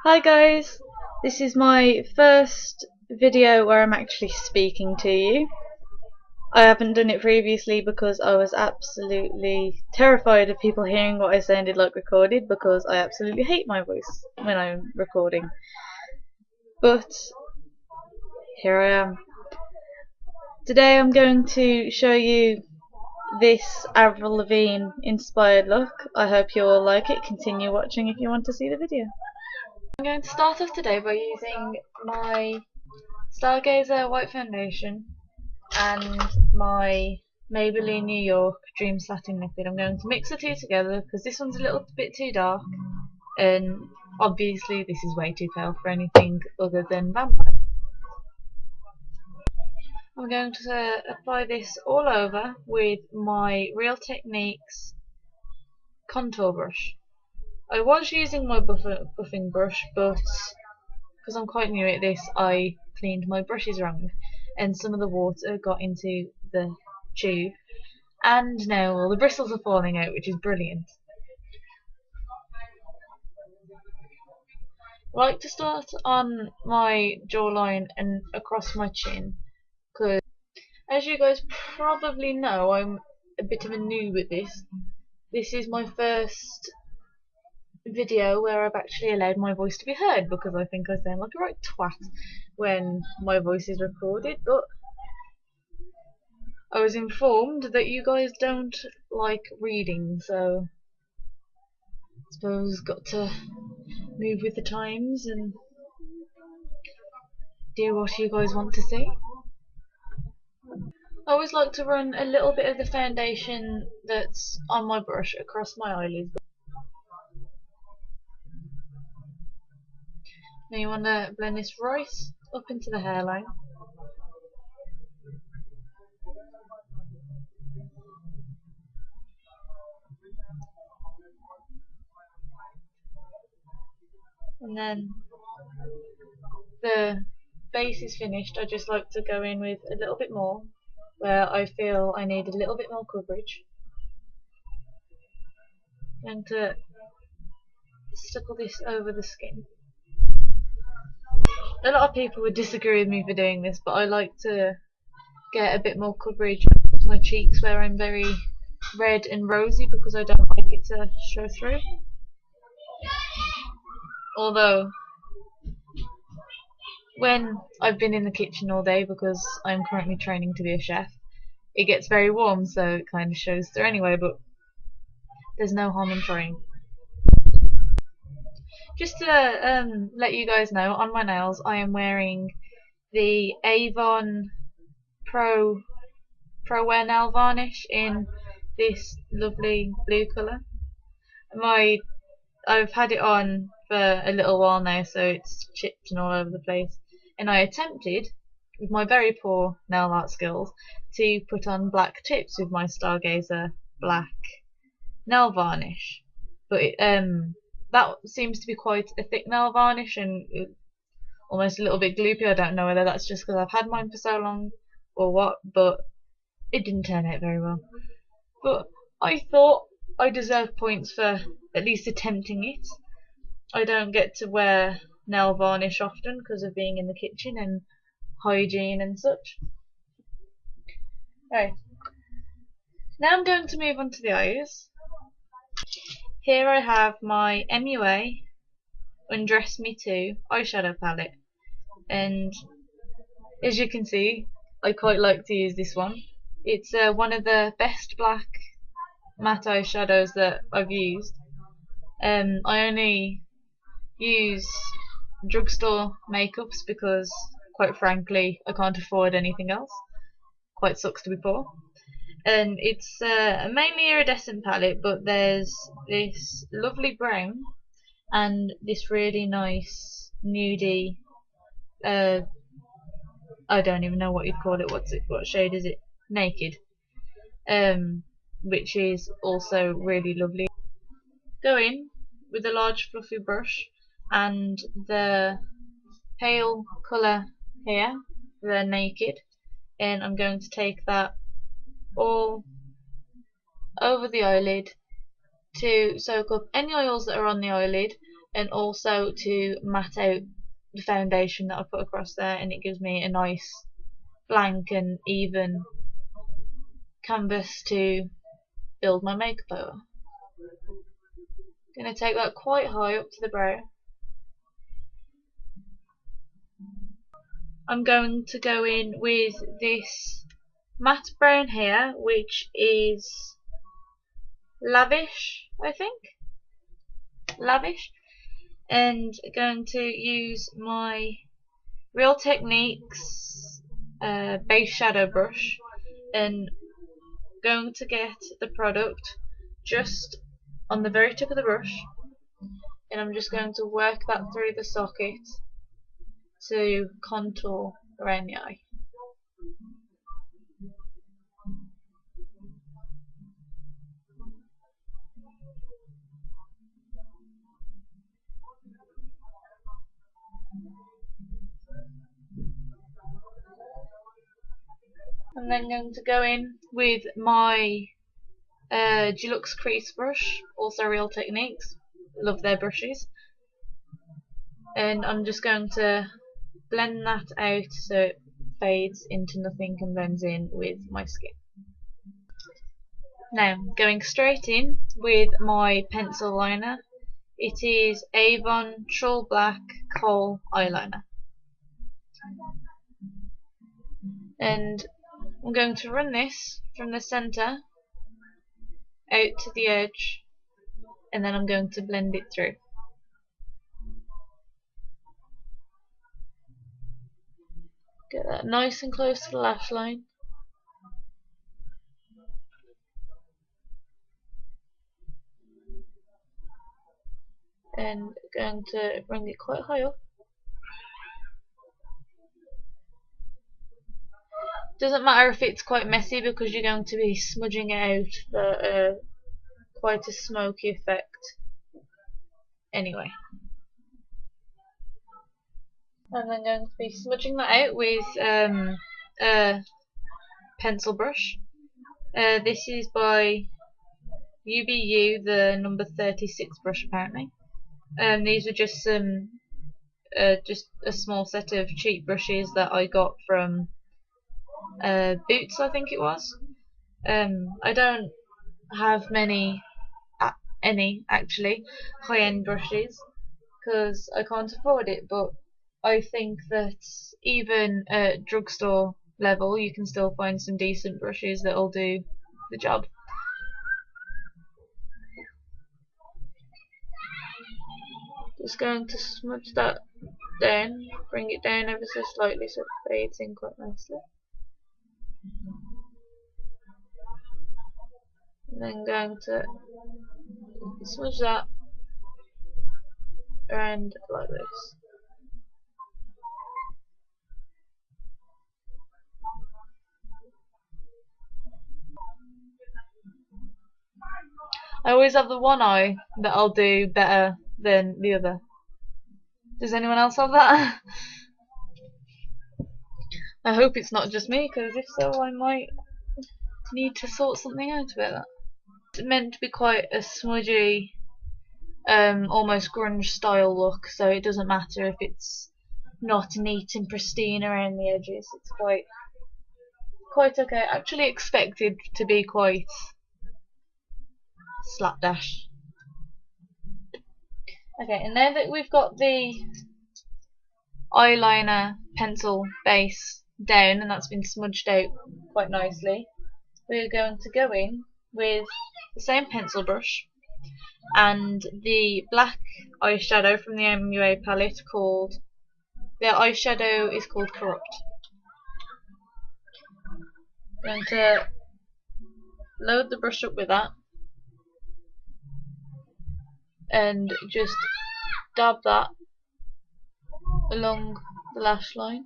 Hi guys, this is my first video where I'm actually speaking to you. I haven't done it previously because I was absolutely terrified of people hearing what I sounded like recorded, because I absolutely hate my voice when I'm recording. But here I am. Today I'm going to show you this Avril Lavigne inspired look. I hope you all like it. Continue watching if you want to see the video. I'm going to start off today by using my Stargazer white foundation and my Maybelline New York Dream Satin Liquid. I'm going to mix the two together because this one's a little bit too dark, and obviously this is way too pale for anything other than vampire. I'm going to apply this all over with my Real Techniques contour brush. I was using my buffing brush, but because I'm quite new at this, I cleaned my brushes wrong and some of the water got into the tube, and now all the bristles are falling out, which is brilliant. I like to start on my jawline and across my chin because, as you guys probably know, I'm a bit of a noob at this. This is my first video where I've actually allowed my voice to be heard, because I think I sound like a right twat when my voice is recorded, but I was informed that you guys don't like reading, so I suppose got to move with the times and do what you guys want to see. I always like to run a little bit of the foundation that's on my brush across my eyelids. Now you want to blend this right up into the hairline. And then the base is finished, I just like to go in with a little bit more where I feel I need a little bit more coverage. I'm going to stipple this over the skin. A lot of people would disagree with me for doing this, but I like to get a bit more coverage on my cheeks where I'm very red and rosy, because I don't like it to show through. Although when I've been in the kitchen all day, because I'm currently training to be a chef, it gets very warm, so it kind of shows through anyway, but there's no harm in trying. Just to let you guys know, on my nails I am wearing the Avon Pro Wear nail varnish in this lovely blue colour. I've had it on for a little while now, so it's chipped and all over the place, and I attempted, with my very poor nail art skills, to put on black tips with my Stargazer black nail varnish, but that seems to be quite a thick nail varnish and almost a little bit gloopy. I don't know whether that's just because I've had mine for so long or what, but it didn't turn out very well. But I thought I deserved points for at least attempting it. I don't get to wear nail varnish often because of being in the kitchen and hygiene and such. Right, now I'm going to move on to the eyes. Here I have my MUA Undress Me 2 eyeshadow palette, and as you can see, I quite like to use this one. It's one of the best black matte eyeshadows that I've used. I only use drugstore makeups because, quite frankly, I can't afford anything else. Quite sucks to be poor. And it's mainly iridescent palette, but there's this lovely brown and this really nice nudie, I don't even know what you'd call it. What shade is it? Naked. Which is also really lovely. Go in with a large fluffy brush and the pale colour here, the Naked, and I'm going to take that all over the eyelid to soak up any oils that are on the eyelid and also to matte out the foundation that I put across there, and it gives me a nice blank and even canvas to build my makeup over. I'm going to take that quite high up to the brow. I'm going to go in with this matte brown here, which is Lavish, I think. Lavish. And going to use my Real Techniques base shadow brush, and going to get the product just on the very tip of the brush, and I'm just going to work that through the socket to contour around the eye. I'm then going to go in with my Deluxe crease brush, also Real Techniques, love their brushes, and I'm just going to blend that out so it fades into nothing and blends in with my skin. Now going straight in with my pencil liner. It is Avon True Black Kohl Eyeliner, and I'm going to run this from the centre out to the edge, and then I'm going to blend it through. Get that nice and close to the lash line. And going to bring it quite high up. Doesn't matter if it's quite messy because you're going to be smudging it out for quite a smoky effect anyway. And I'm going to be smudging that out with a pencil brush. This is by UBU, the number 36 brush apparently. These are just some, just a small set of cheap brushes that I got from Boots, I think it was. I don't have any actually high-end brushes because I can't afford it, but I think that even at drugstore level you can still find some decent brushes that'll do the job. Just going to smudge that down, bring it down ever so slightly so it fades in quite nicely. And then going to smudge that around like this. I always have the one eye that I'll do better than the other. Does anyone else have that? I hope it's not just me, because if so I might need to sort something out about that. It's meant to be quite a smudgy, almost grunge style look, so it doesn't matter if it's not neat and pristine around the edges. It's quite okay. I actually expected to be quite slapdash. Okay, and now that we've got the eyeliner pencil base down and that's been smudged out quite nicely, we're going to go in with the same pencil brush and the black eyeshadow from the MUA palette called, the eyeshadow is called Corrupt. I'm going to load the brush up with that and just dab that along the lash line.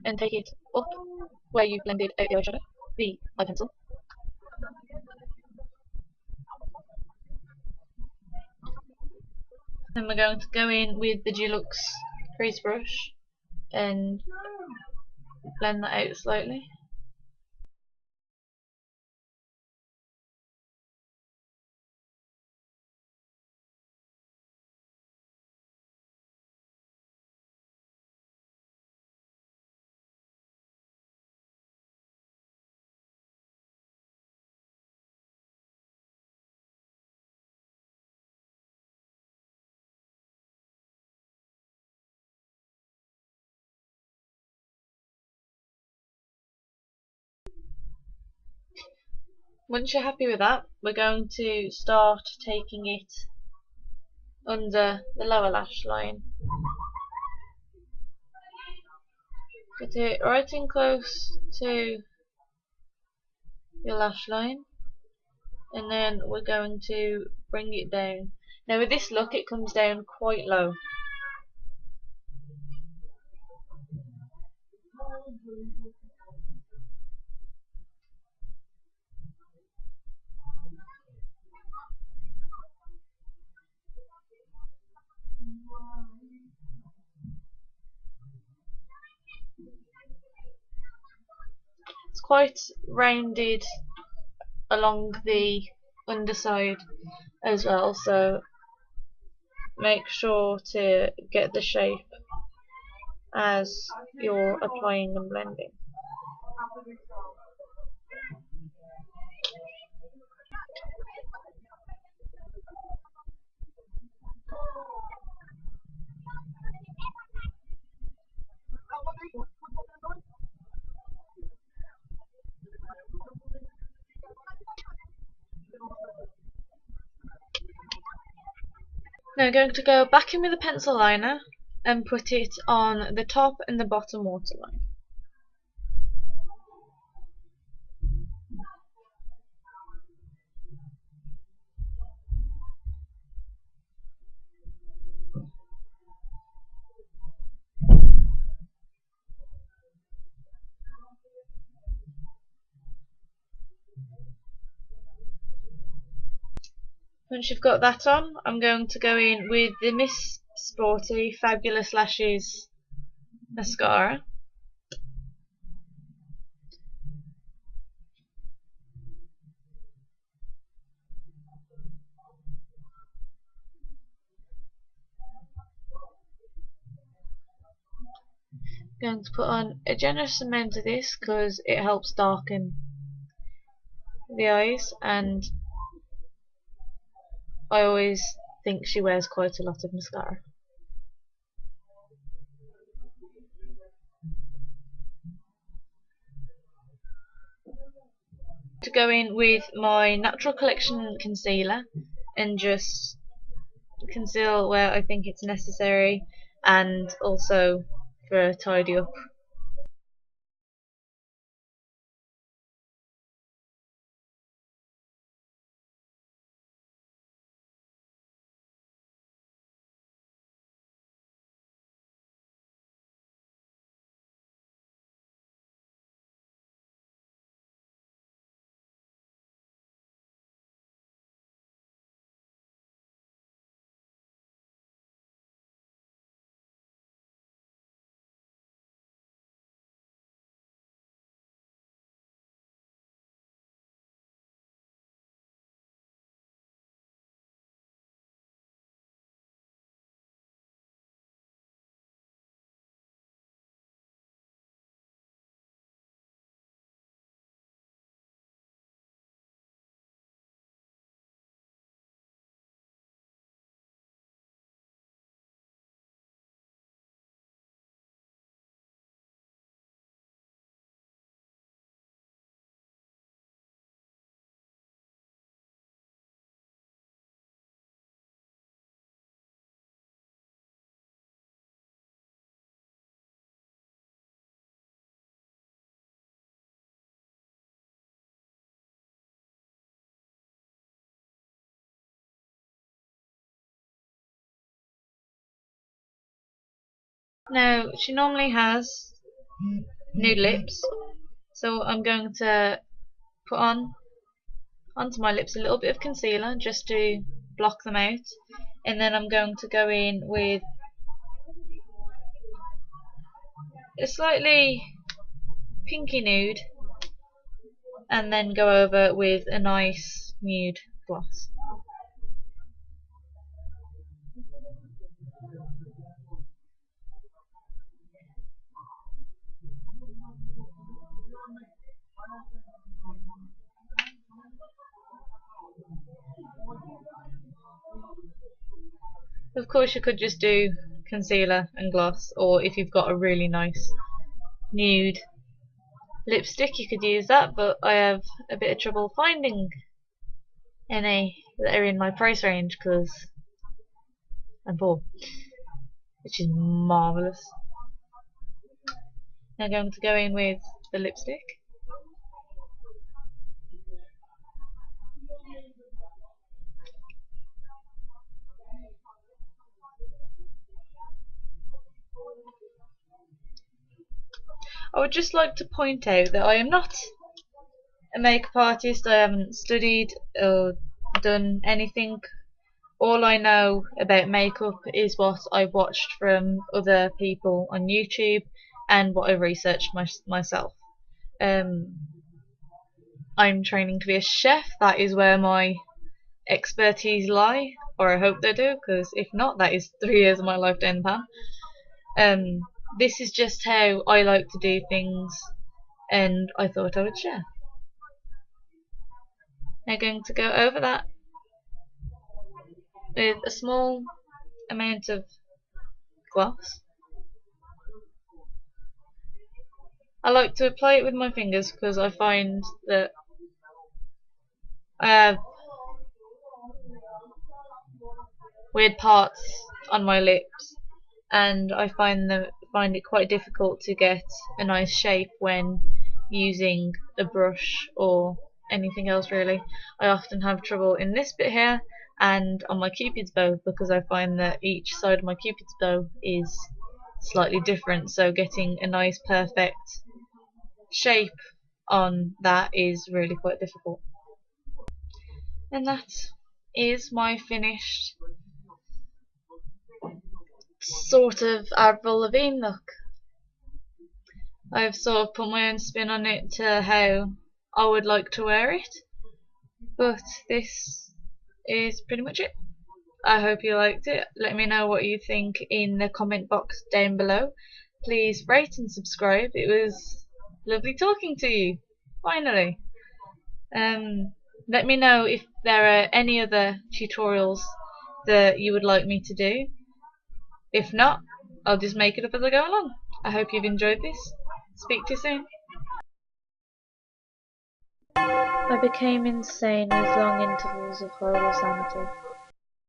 And take it up where you've blended out the eyeshadow, the eye pencil. Then we're going to go in with the Deluxe crease brush and blend that out slightly. Once you're happy with that, we're going to start taking it under the lower lash line. Get it right in close to your lash line, and then we're going to bring it down. Now with this look, it comes down quite low. It's quite rounded along the underside as well, so make sure to get the shape as you're applying and blending. Now I'm going to go back in with a pencil liner and put it on the top and the bottom waterline. Once you've got that on, I'm going to go in with the Miss Sporty Fabulous Lashes mascara. Going to put on a generous amount of this because it helps darken the eyes, and I always think she wears quite a lot of mascara. To go in with my Natural Collection concealer and just conceal where I think it's necessary, and also for a tidy up. Now she normally has nude lips, so I'm going to put onto my lips a little bit of concealer just to block them out, and then I'm going to go in with a slightly pinky nude and then go over with a nice nude gloss. Of course you could just do concealer and gloss, or if you've got a really nice nude lipstick, you could use that, but I have a bit of trouble finding any that are in my price range because I'm poor, which is marvellous. Now I'm going to go in with the lipstick. I would just like to point out that I am not a makeup artist. I haven't studied or done anything. All I know about makeup is what I've watched from other people on YouTube and what I've researched myself. Um, I'm training to be a chef. That is where my expertise lie, or I hope they do, because if not, that is 3 years of my life down the pan. This is just how I like to do things, and I thought I would share. Now going to go over that with a small amount of gloss. I like to apply it with my fingers because I find that I have weird parts on my lips, and I find it quite difficult to get a nice shape when using a brush or anything else really. I often have trouble in this bit here and on my cupid's bow because I find that each side of my cupid's bow is slightly different, so getting a nice perfect shape on that is really quite difficult. And that is my finished sort of Avril Lavigne look. I've sort of put my own spin on it to how I would like to wear it, but this is pretty much it. I hope you liked it. Let me know what you think in the comment box down below. Please rate and subscribe. It was lovely talking to you, finally. Let me know if there are any other tutorials that you would like me to do. If not, I'll just make it up as I go along. I hope you've enjoyed this. Speak to you soon. I became insane with long intervals of horrible sanity.